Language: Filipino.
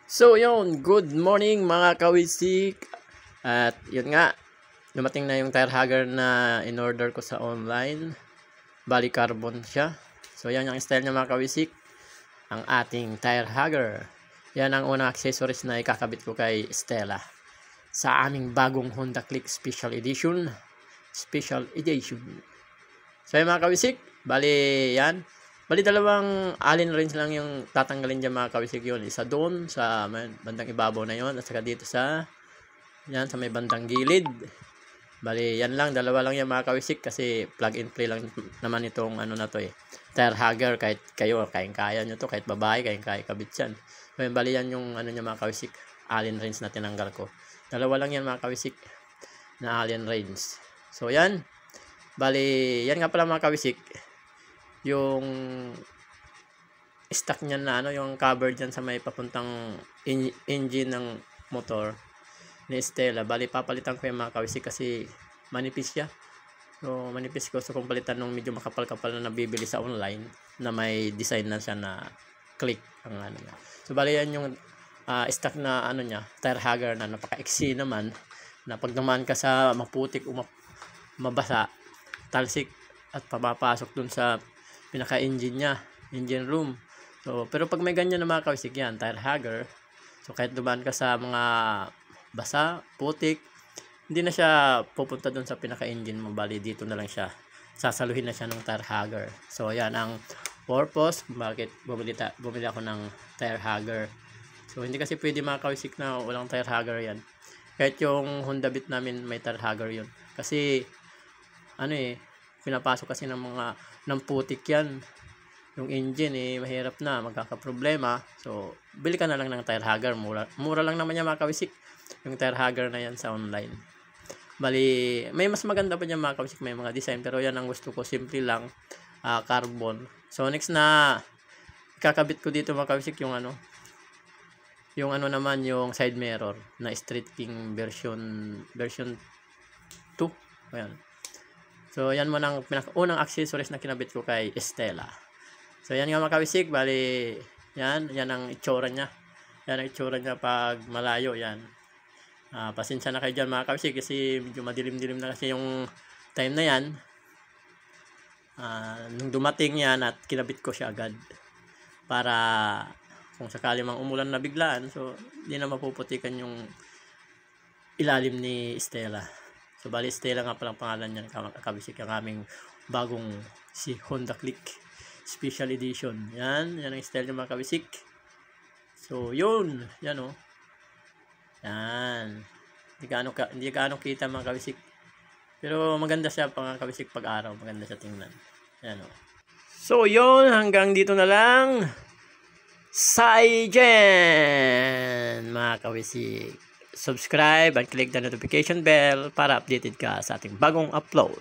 So yun, good morning mga kawisik. At yun nga, dumating na yung tire hugger na in-order ko sa online. Bali carbon siya. So yan yung style niya mga kawisik. Ang ating tire hugger. Yan ang unang accessories na ikakabit ko kay Stella. Sa aming bagong Honda Click Special Edition. Special Edition. So yan mga kawisik, bali yan. Bali dalawang allen wrench lang yung tatanggalin dyan mga kawisik yun. Isa doon sa bandang ibabaw na yon at saka dito sa yan sa may bandang gilid. Bali yan lang, dalawa lang yan mga kawisik kasi plug and play lang naman itong ano na to eh. Tire hugger, kahit kayo, kaya nyo to, kahit babae, kaya kabit yan. So yan, bali yan yung ano nya mga kawisik, allen wrench na tinanggal ko. Dalawa lang yan mga kawisik na allen wrench. So yan, bali yan nga pala mga kawisik. Yung stock niyan na ano, yung cover diyan sa may papuntang engine ng motor ni Stella. Bali papalitan ko yung mga kawisik kasi manipis siya. So manipis ko, so kung palitan nung medyo makapal-kapal na nabibili sa online na may design na siya na click ang ano niya. So bali yan yung stock na ano niya, tire hugger na napaka-iksi naman, na pag naman ka sa maputik o mabasa, talsik at papapasok dun sa pinaka-engine niya, engine room. So, pero pag may ganyan na mga kawisik yan, tire hugger, so kahit dumaan ka sa mga basa, putik, hindi na siya pupunta dun sa pinaka-engine mo, bali dito na lang siya, sasaluhin na siya ng tire hugger. So, yan ang purpose kung bakit bumili ako ng tire hugger. So, hindi kasi pwede mga kawisik na walang tire hugger yan. Kahit yung Honda Beat namin may tire hugger yun. Kasi, ano eh, pinapasok kasi ng putik yan. Yung engine eh, mahirap na, magkakaproblema. So, bili ka na lang ng tire hugger. Mura lang naman yan mga kawisik. Yung tire hugger na yan sa online. Bali, may mas maganda pa dyan mga kawisik. May mga design. Pero yan ang gusto ko. Simple lang. Carbon. So, next na kakabit ko dito mga kawisik yung ano. Yung ano naman, yung side mirror na Street King version 2. Ayan. So, yan mo nang unang accessories na kinabit ko kay Stella. So, yan nga mga kawisik. Bali, yan ang itsura niya. Yan ang itsura niya pag malayo. Yan. Pasensya na kayo dyan mga kawisik kasi medyo madilim-dilim na kasi yung time na yan. Nung dumating yan at kinabit ko siya agad. Para kung sakali mang umulan na biglaan, so, hindi na mapuputikan yung ilalim ni Stella. So, bali Stella nga palang pangalan niya, kabisik ang aming bagong si Honda Click Special Edition. Yan ang style niya mga kabisik. So, yun. Yan o. Yan. Hindi gaano kita mga kabisik. Pero maganda siya mga kabisik pag araw. Maganda siya tingnan. Yan o. So, yun. Hanggang dito na lang. Saijen mga kabisik. Subscribe and click the notification bell para updated ka sa ating bagong upload.